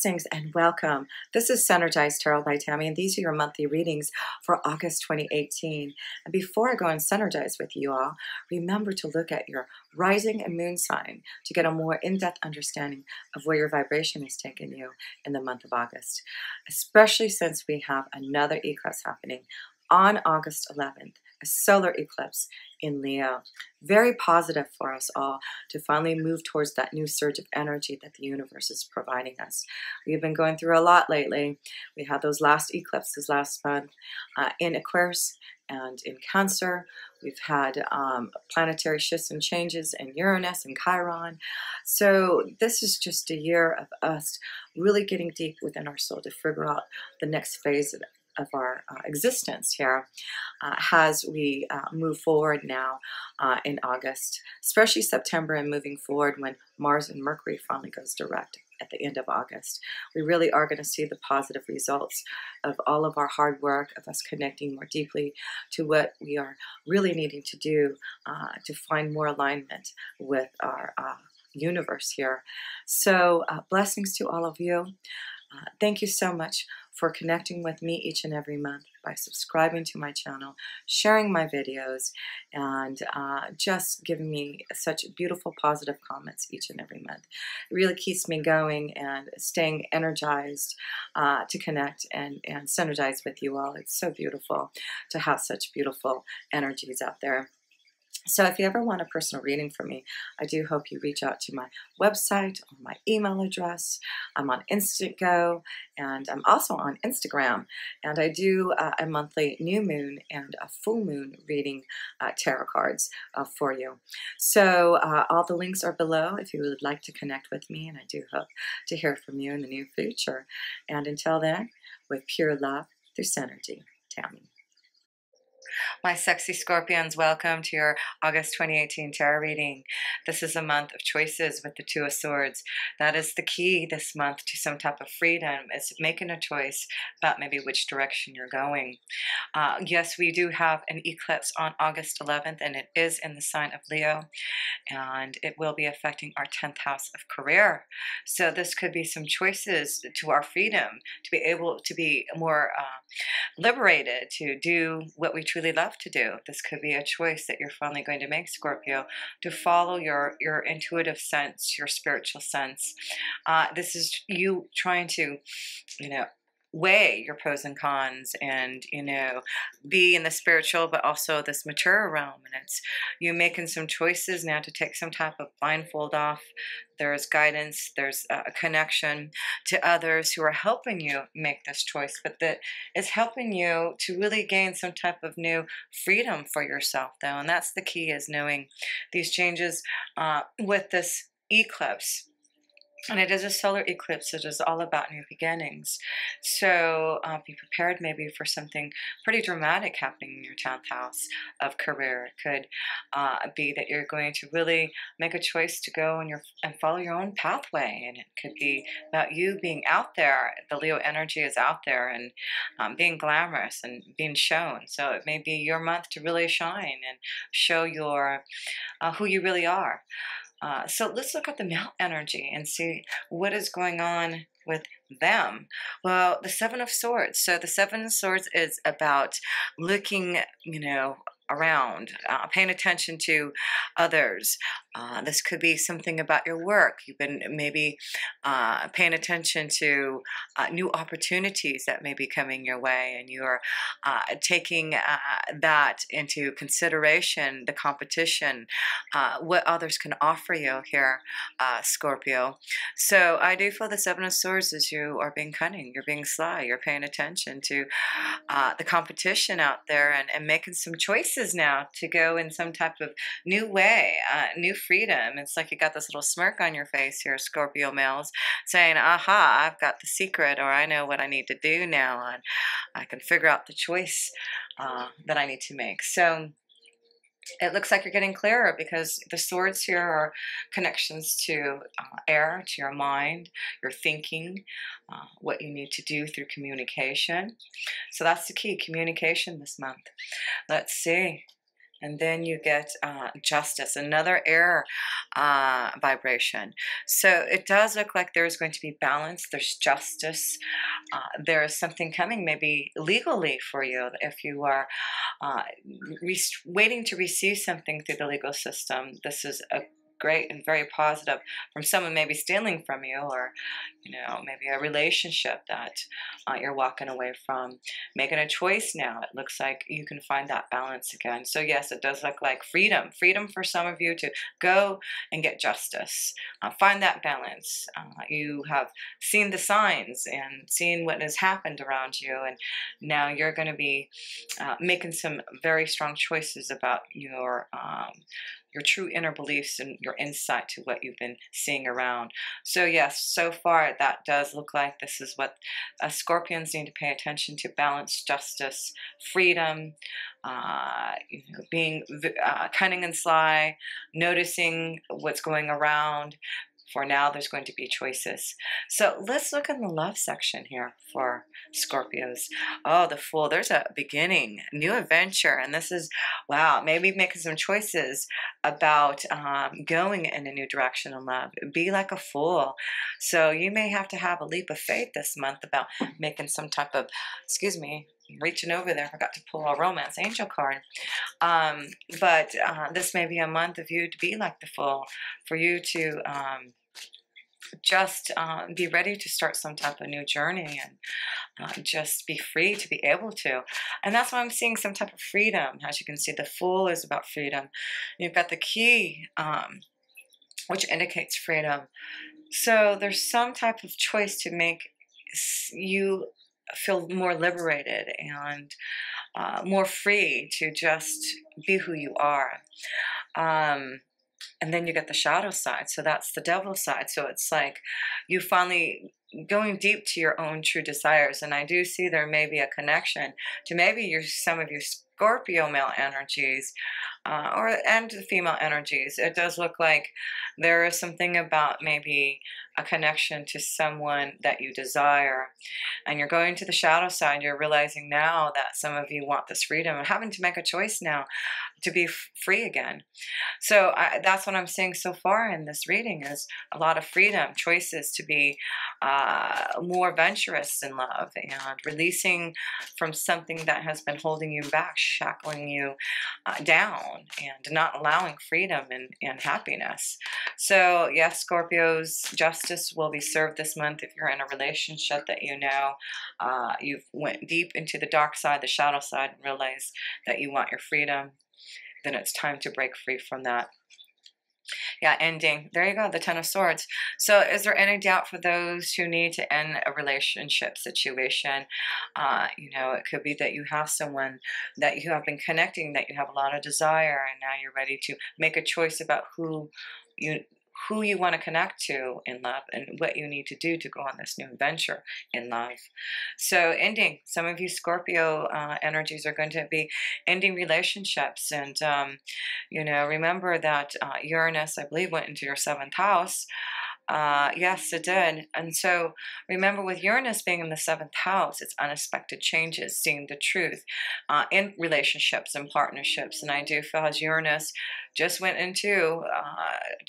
Blessings and welcome. This is Synergized Tarot by Tammy, and these are your monthly readings for August 2018. And before I go and synergize with you all, remember to look at your rising and moon sign to get a more in-depth understanding of where your vibration is taking you in the month of August, especially since we have another eclipse happening on August 11th, a solar eclipse in Leo. Very positive for us all to finally move towards that new surge of energy that the universe is providing us. We've been going through a lot lately. We had those last eclipses last month in Aquarius and in Cancer. We've had planetary shifts and changes in Uranus and Chiron. So this is just a year of us really getting deep within our soul to figure out the next phase of our existence here as we move forward now in August, especially September and moving forward when Mars and Mercury finally goes direct at the end of August. We really are going to see the positive results of all of our hard work, of us connecting more deeply to what we are really needing to do to find more alignment with our universe here. So blessings to all of you. Thank you so much for connecting with me each and every month by subscribing to my channel, sharing my videos, and just giving me such beautiful positive comments each and every month. It really keeps me going and staying energized to connect and synergize with you all. It's so beautiful to have such beautiful energies out there. So if you ever want a personal reading from me, I do hope you reach out to my website or my email address. I'm on Instant Go, and I'm also on Instagram. And I do a monthly new moon and a full moon reading tarot cards for you. So all the links are below if you would like to connect with me, and I do hope to hear from you in the near future. And until then, with pure love through Synergy, Tammy. My sexy Scorpions, welcome to your August 2018 tarot reading. This is a month of choices with the Two of Swords. That is the key this month to some type of freedom, is making a choice about maybe which direction you're going. Yes, we do have an eclipse on August 11th, and it is in the sign of Leo, and it will be affecting our 10th house of career. So this could be some choices to our freedom, to be able to be more liberated, to do what we truly love to do. This could be a choice that you're finally going to make, Scorpio, to follow your intuitive sense, your spiritual sense. This is you trying to, weigh your pros and cons and, be in the spiritual but also this mature realm. And it's you making some choices now to take some type of blindfold off. There's guidance, there's a connection to others who are helping you make this choice, but that is helping you to really gain some type of new freedom for yourself, though. And that's the key, is knowing these changes with this eclipse. And it is a solar eclipse. It is all about new beginnings. So be prepared maybe for something pretty dramatic happening in your 10th house of career. It could be that you're going to really make a choice to go and follow your own pathway. And it could be about you being out there. The Leo energy is out there and being glamorous and being shown. So it may be your month to really shine and show your who you really are. So let's look at the male energy and see what is going on with them. Well, the Seven of Swords. So the Seven of Swords is about looking, around, paying attention to others. This could be something about your work. You've been maybe paying attention to new opportunities that may be coming your way, and you're taking that into consideration, the competition, what others can offer you here, Scorpio. So I do feel the Seven of Swords is you are being cunning, you're being sly, you're paying attention to the competition out there and making some choices now to go in some type of new way, new freedom. It's like you got this little smirk on your face here, Scorpio males, saying, aha, I've got the secret, or I know what I need to do now, and I can figure out the choice that I need to make. So it looks like you're getting clearer, because the swords here are connections to air, to your mind, your thinking, what you need to do through communication. So that's the key, communication this month. Let's see. And then you get justice, another air vibration. So it does look like there's going to be balance. There's justice. There is something coming, maybe legally for you, if you are waiting to receive something through the legal system. This is a great and very positive from someone maybe stealing from you, or maybe a relationship that you're walking away from, making a choice. Now it looks like you can find that balance again. So yes, it does look like freedom for some of you to go and get justice, find that balance. You have seen the signs and seen what has happened around you, and now you're going to be making some very strong choices about your true inner beliefs and your insight to what you've been seeing around. So yes, so far that does look like this is what Scorpions need to pay attention to: balance, justice, freedom, being cunning and sly, noticing what's going around. For now, there's going to be choices. So let's look in the love section here for Scorpios. Oh, the Fool. There's a beginning, new adventure. And this is, wow, maybe making some choices about going in a new direction in love. Be like a fool. So you may have to have a leap of faith this month about making some type of, excuse me, reaching over there, I forgot to pull a romance angel card. But this may be a month of you to be like the Fool, for you to just be ready to start some type of new journey, and just be free to be able to. And that's why I'm seeing some type of freedom. As you can see, the Fool is about freedom. You've got the Key, which indicates freedom. So there's some type of choice to make you feel more liberated and more free to just be who you are. And then you get the shadow side. So that's the devil side. So it's like you finally going deep to your own true desires. And I do see there may be a connection to maybe some of your Scorpio male energies, and the female energies. It does look like there is something about maybe a connection to someone that you desire, and you're going to the shadow side. You're realizing now that some of you want this freedom and having to make a choice now to be free again. So that's what I'm seeing so far in this reading, is a lot of freedom, choices to be more adventurous in love, and releasing from something that has been holding you back, shackling you down, and not allowing freedom and happiness. So yes, Scorpios, justice will be served this month if you're in a relationship that you've went deep into the dark side, the shadow side, and realize that you want your freedom. Then it's time to break free from that. Yeah, ending. There you go, the Ten of Swords. So is there any doubt for those who need to end a relationship situation? It could be that you have someone that you have been connecting, that you have a lot of desire, and now you're ready to make a choice about who you want to connect to in love, and what you need to do to go on this new adventure in love. So ending, some of you Scorpio energies are going to be ending relationships. And remember that Uranus, I believe, went into your 7th house. Yes, it did. And so remember, with Uranus being in the 7th house, it's unexpected changes, seeing the truth in relationships and partnerships. And I do feel, as Uranus just went into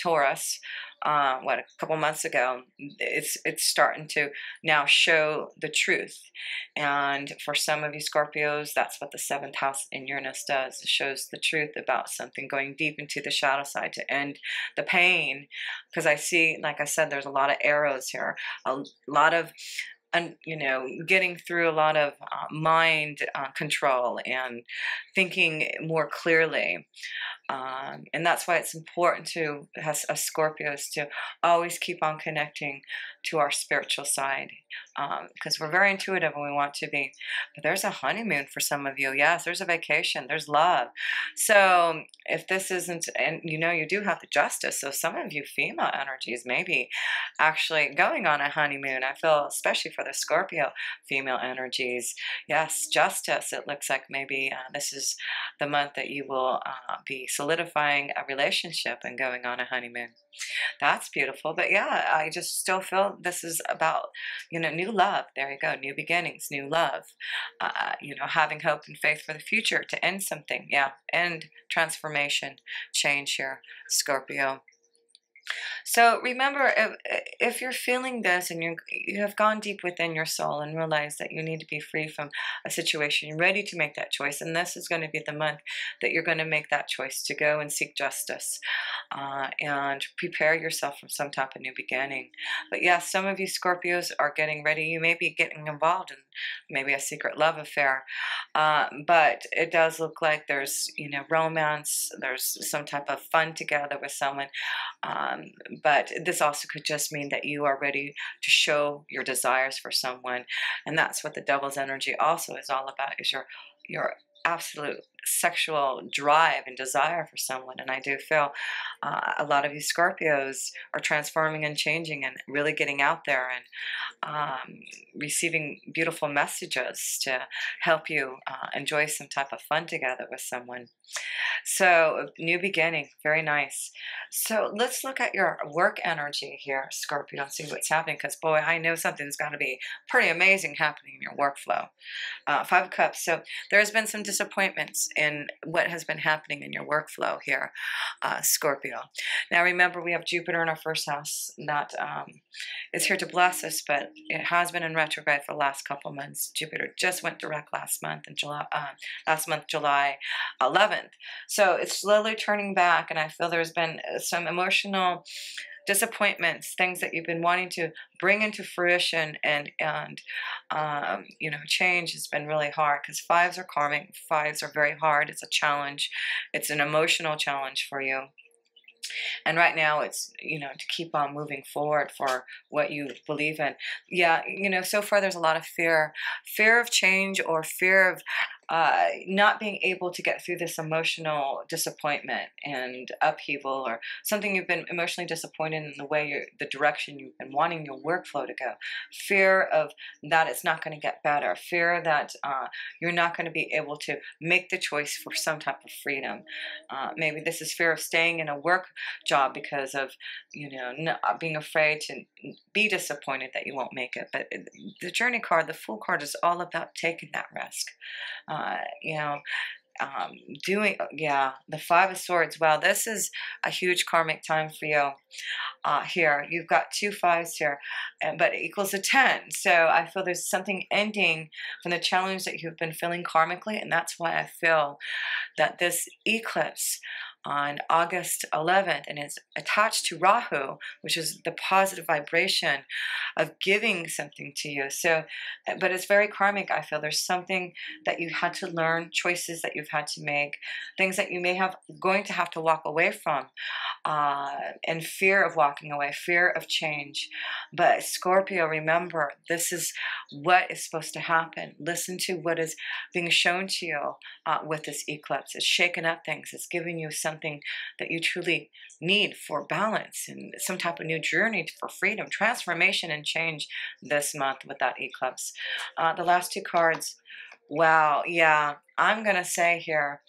Taurus, a couple months ago, it's starting to now show the truth. And for some of you Scorpios, that's what the 7th house in Uranus does. It shows the truth about something, going deep into the shadow side to end the pain. Because I see, like I said, there's a lot of arrows here, a lot of getting through a lot of mind control and thinking more clearly. And that's why it's important to, as Scorpios, to always keep on connecting to our spiritual side, because we're very intuitive and we want to be. But there's a honeymoon for some of you. Yes, there's a vacation, there's love. So if this isn't, and you do have the justice, so some of you female energies may be actually going on a honeymoon. I feel, especially for the Scorpio female energies, yes, justice. It looks like maybe this is the month that you will be solidifying a relationship and going on a honeymoon. That's beautiful. But yeah, I just still feel this is about, new love. There you go. New beginnings, new love. Having hope and faith for the future to end something. Yeah. End transformation, change here, Scorpio. So remember, if you're feeling this and you have gone deep within your soul and realized that you need to be free from a situation, you're ready to make that choice, and this is going to be the month that you're going to make that choice to go and seek justice and prepare yourself for some type of new beginning. But yes, some of you Scorpios are getting ready. You may be getting involved in maybe a secret love affair, but it does look like there's romance. There's some type of fun together with someone. But this also could just mean that you are ready to show your desires for someone, and that's what the Devil's energy also is all about, is your absolute sexual drive and desire for someone. And I do feel a lot of you Scorpios are transforming and changing and really getting out there and receiving beautiful messages to help you enjoy some type of fun together with someone. So, new beginning, very nice. So let's look at your work energy here, Scorpio, and see what's happening, because boy, I know something's got to be pretty amazing happening in your workflow. Five of Cups. So there's been some disappointments in what has been happening in your workflow here, Scorpio. Now remember, we have Jupiter in our first house that is here to bless us, but it has been in retrograde for the last couple months. Jupiter just went direct last month, in July, July 11th. So it's slowly turning back, and I feel there's been some emotional disappointments, things that you've been wanting to bring into fruition, and change has been really hard, because fives are karmic. Fives are very hard. It's a challenge. It's an emotional challenge for you. And right now it's, to keep on moving forward for what you believe in. Yeah, so far there's a lot of fear of change, or fear of not being able to get through this emotional disappointment and upheaval, or something you've been emotionally disappointed in the direction you've been wanting your workflow to go. Fear of that it's not going to get better. Fear that you're not going to be able to make the choice for some type of freedom. Maybe this is fear of staying in a work job because of, not being afraid to be disappointed that you won't make it. But the Journey card, the Fool card, is all about taking that risk. The Five of Swords. Wow, this is a huge karmic time for you. Here you've got two fives here, but it equals a 10. So I feel there's something ending from the challenge that you've been feeling karmically, and that's why I feel that this eclipse on August 11th, and it's attached to Rahu, which is the positive vibration of giving something to you. So, but it's very karmic. I feel there's something that you had to learn, choices that you've had to make, things that you may have going to have to walk away from, and fear of walking away, fear of change. But Scorpio, remember, this is what is supposed to happen. Listen to what is being shown to you with this eclipse. It's shaking up things. It's giving you something that you truly need for balance and some type of new journey for freedom, transformation, and change this month with that eclipse. The last two cards. Wow, yeah, I'm going to say here,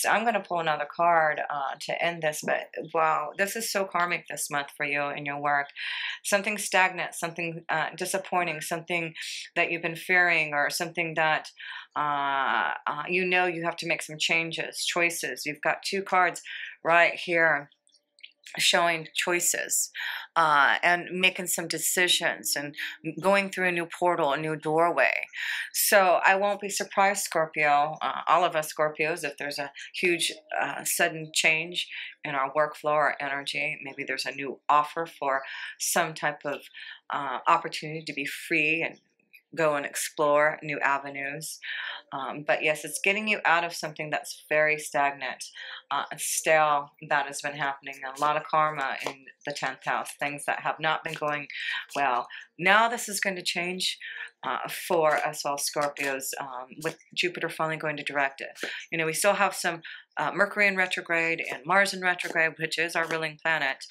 I'm going to pull another card to end this, but wow, this is so karmic this month for you in your work. Something stagnant, something disappointing, something that you've been fearing, or something that you have to make some changes, choices. You've got two cards right here showing choices and making some decisions and going through a new portal, a new doorway. So I won't be surprised, Scorpio, all of us Scorpios, if there's a huge sudden change in our workflow or energy. Maybe there's a new offer for some type of opportunity to be free and go and explore new avenues. But yes, it's getting you out of something that's very stagnant, stale, that has been happening. A lot of karma in the 10th house, things that have not been going well. Now this is going to change for us all Scorpios, with Jupiter finally going to direct it. You know, we still have some Mercury in retrograde and Mars in retrograde, which is our ruling planet.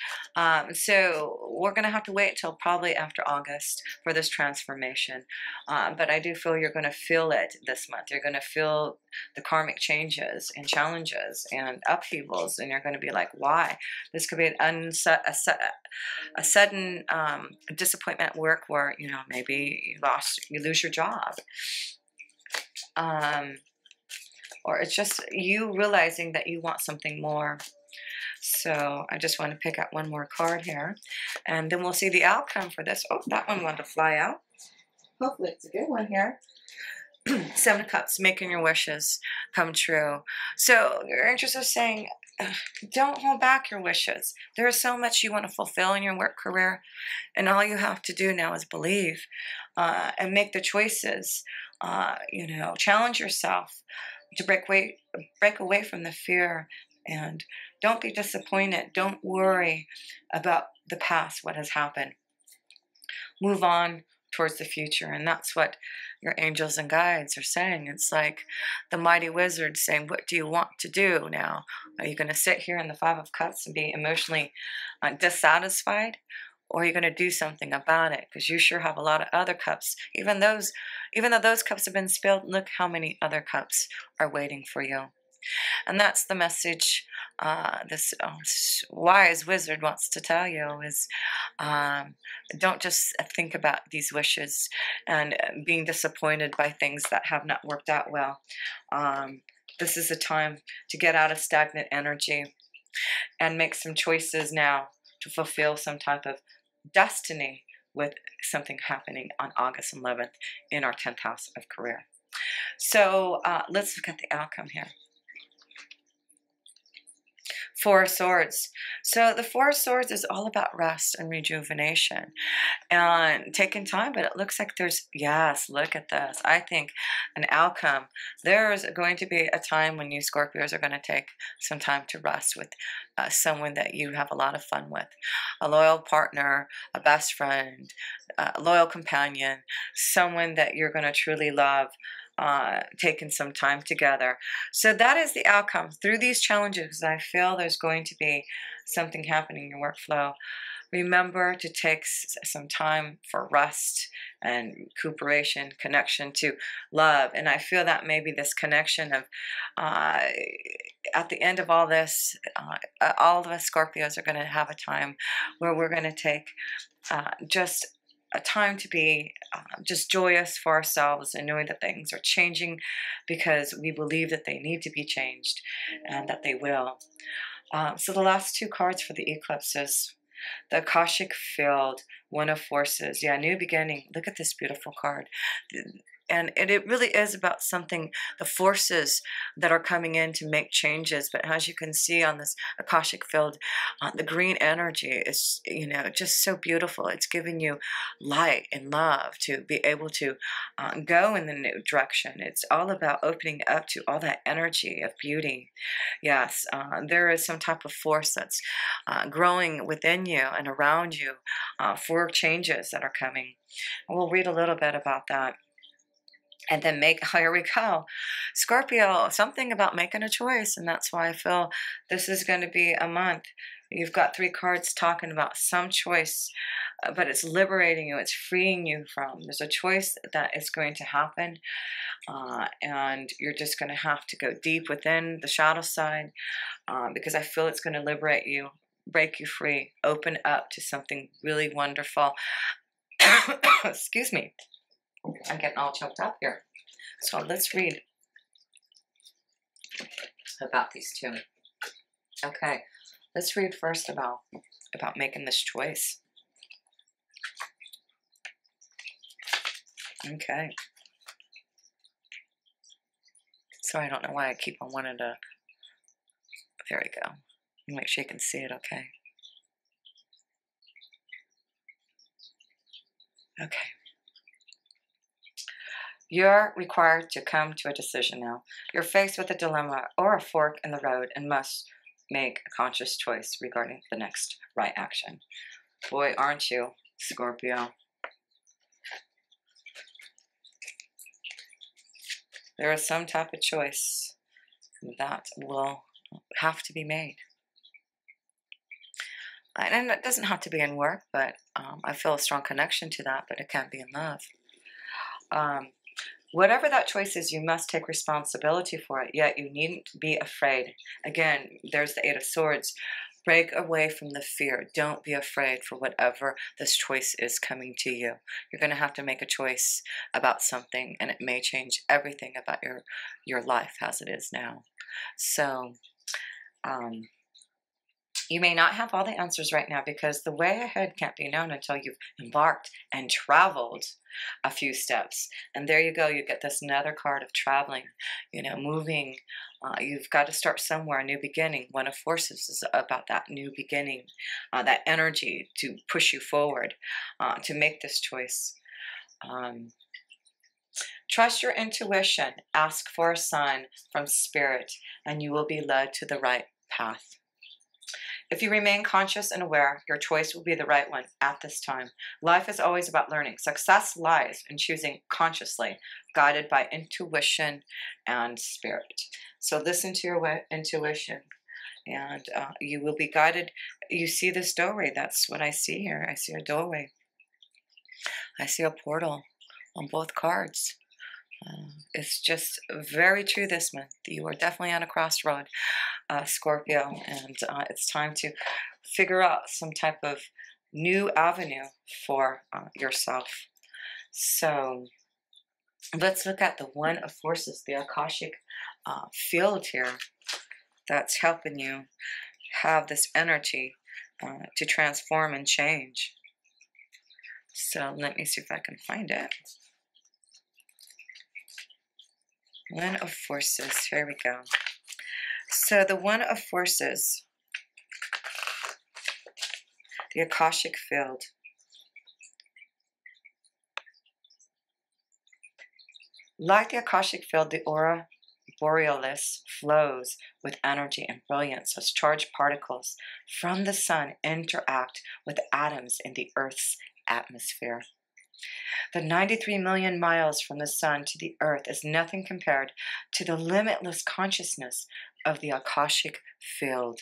So we're going to have to wait till probably after August for this transformation. But I do feel you're going to feel it this month. You're going to feel the karmic changes and challenges and upheavals, and you're going to be like, why? This could be a sudden disappointment at work where, you know, maybe you lose your job. Or it's just you realizing that you want something more. So I just want to pick up one more card here, and then we'll see the outcome for this. Oh, that one wanted to fly out. Hopefully it's a good one here. Seven of Cups, making your wishes come true. So your angels are saying, don't hold back your wishes. There is so much you want to fulfill in your work career, and all you have to do now is believe and make the choices. You know, challenge yourself to break away from the fear, and don't be disappointed. Don't worry about the past, what has happened. Move on towards the future, and that's what your angels and guides are saying. It's like the mighty wizard saying, what do you want to do now? Are you going to sit here in the Five of Cups and be emotionally dissatisfied? Or are you going to do something about it? Because you sure have a lot of other cups. Even though those cups have been spilled, look how many other cups are waiting for you. And that's the message this wise wizard wants to tell you is, don't just think about these wishes and being disappointed by things that have not worked out well. This is a time to get out of stagnant energy and make some choices now to fulfill some type of destiny with something happening on August 11th in our 10th house of career. So let's look at the outcome here. Four of Swords. So the Four of Swords is all about rest and rejuvenation and taking time, but it looks like there's, yes, look at this. I think an outcome. There's going to be a time when you Scorpios are going to take some time to rest with someone that you have a lot of fun with. A loyal partner, a best friend, a loyal companion, someone that you're going to truly love. Taking some time together. So that is the outcome. Through these challenges, I feel there's going to be something happening in your workflow. Remember to take some time for rest and recuperation, connection to love. And I feel that maybe this connection of, at the end of all this, all of us Scorpios are going to have a time where we're going to take just a time to be just joyous for ourselves and knowing that things are changing because we believe that they need to be changed and that they will. So the last two cards for the eclipses, the Akashic Field, One of Forces. Yeah, new beginning. Look at this beautiful card. And it really is about something, the forces that are coming in to make changes. But as you can see on this Akashic Field, the green energy is, you know, just so beautiful. It's giving you light and love to be able to go in the new direction. It's all about opening up to all that energy of beauty. Yes, there is some type of force that's growing within you and around you for changes that are coming. And we'll read a little bit about that. And then here we go. Scorpio, something about making a choice. And that's why I feel this is going to be a month. You've got three cards talking about some choice, but it's liberating you. It's freeing you from. There's a choice that is going to happen. And you're just going to have to go deep within the shadow side because I feel it's going to liberate you, break you free, open up to something really wonderful. Excuse me. I'm getting all choked up here. So let's read about these two. Okay, let's read first about making this choice. Okay. So I don't know why I keep on wanting to. There we go. Make sure you can see it. Okay. Okay. You're required to come to a decision now. You're faced with a dilemma or a fork in the road and must make a conscious choice regarding the next right action. Boy, aren't you, Scorpio? There is some type of choice that will have to be made. And it doesn't have to be in work, but I feel a strong connection to that, but it can't be in love. Whatever that choice is, you must take responsibility for it, yet you needn't be afraid. Again, there's the Eight of Swords. Break away from the fear. Don't be afraid for whatever this choice is coming to you. You're going to have to make a choice about something, and it may change everything about your life as it is now. So, you may not have all the answers right now, because the way ahead can't be known until you've embarked and traveled a few steps. And there you go, you get this another card of traveling, you know, moving. You've got to start somewhere, a new beginning. One of Forces is about that new beginning, that energy to push you forward, to make this choice. Trust your intuition. Ask for a sign from Spirit, and you will be led to the right path. If you remain conscious and aware, your choice will be the right one at this time. Life is always about learning. Success lies in choosing consciously, guided by intuition and spirit. So listen to your intuition, and you will be guided. You see this doorway. That's what I see here. I see a doorway. I see a portal on both cards. It's just very true this month. You are definitely on a crossroad, Scorpio, and it's time to figure out some type of new avenue for yourself. So let's look at the One of Forces, the Akashic field here that's helping you have this energy to transform and change. So let me see if I can find it. One of Forces, here we go. So the One of Forces, the Akashic field. Like the Akashic field, the aura borealis flows with energy and brilliance as charged particles from the sun interact with atoms in the Earth's atmosphere. The 93 million miles from the sun to the earth is nothing compared to the limitless consciousness of the Akashic field.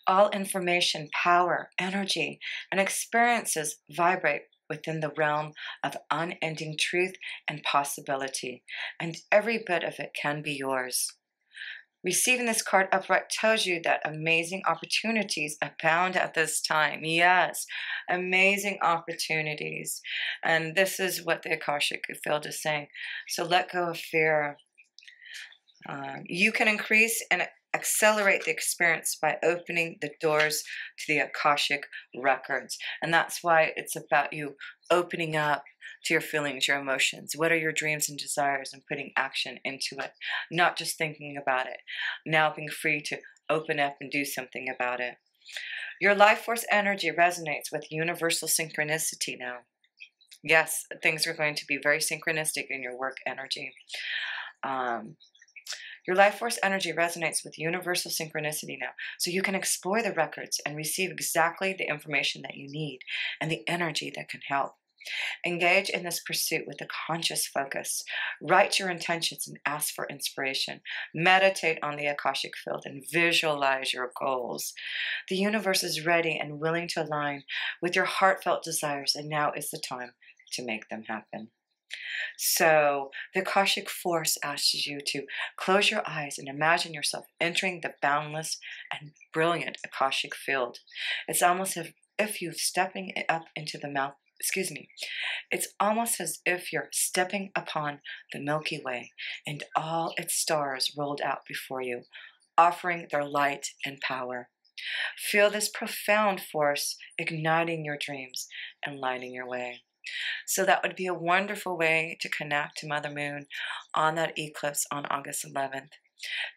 All information, power, energy, and experiences vibrate within the realm of unending truth and possibility, and every bit of it can be yours. Receiving this card upright tells you that amazing opportunities abound at this time. Yes, amazing opportunities. And this is what the Akashic field is saying. So let go of fear. You can increase and accelerate the experience by opening the doors to the Akashic records. And that's why it's about you opening up to your feelings, your emotions. What are your dreams and desires, and putting action into it, not just thinking about it. Now being free to open up and do something about it. Your life force energy resonates with universal synchronicity now. Yes, things are going to be very synchronistic in your work energy. Your life force energy resonates with universal synchronicity now, so you can explore the records and receive exactly the information that you need and the energy that can help. Engage in this pursuit with a conscious focus. Write your intentions and ask for inspiration. Meditate on the Akashic field and visualize your goals. The universe is ready and willing to align with your heartfelt desires, and now is the time to make them happen. So the Akashic force asks you to close your eyes and imagine yourself entering the boundless and brilliant Akashic field. It's almost as if you're stepping up into the mouth. It's almost as if you're stepping upon the Milky Way and all its stars rolled out before you, offering their light and power. Feel this profound force igniting your dreams and lighting your way. So that would be a wonderful way to connect to Mother Moon on that eclipse on August 11th,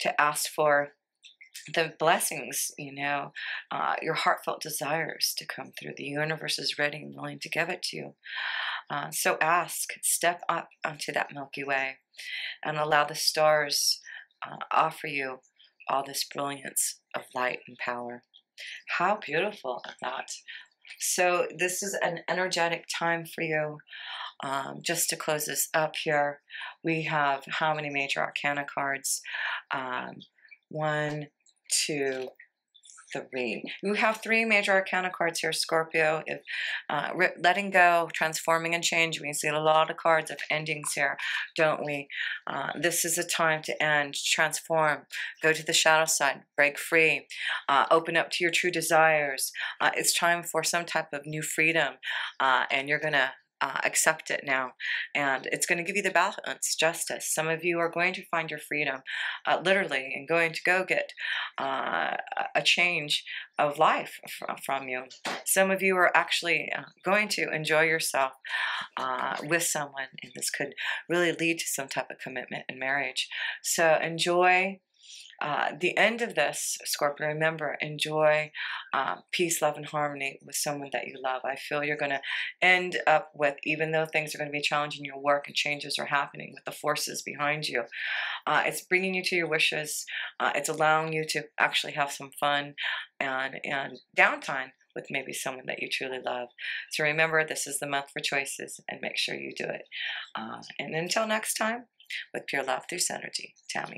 to ask for the blessings, your heartfelt desires to come through. The universe is ready and willing to give it to you. So ask, step up onto that Milky Way and allow the stars offer you all this brilliance of light and power. How beautiful is that? So this is an energetic time for you. Just to close this up here, we have how many major arcana cards? One, two, three. You have three major arcana cards here, Scorpio. If letting go, transforming, and changing. We see a lot of cards of endings here, don't we? This is a time to end, transform, go to the shadow side, break free, open up to your true desires. It's time for some type of new freedom, and you're gonna accept it now, and it's going to give you the balance, justice. Some of you are going to find your freedom, literally, and going to go get a change of life from you. Some of you are actually going to enjoy yourself with someone, and this could really lead to some type of commitment and marriage. So enjoy the end of this, Scorpio. Remember, enjoy peace, love, and harmony with someone that you love. I feel you're going to end up with, even though things are going to be challenging your work and changes are happening with the forces behind you, it's bringing you to your wishes. It's allowing you to actually have some fun and downtime with maybe someone that you truly love. So remember, this is the month for choices, and make sure you do it. And until next time, with pure love through Synergy, Tammy.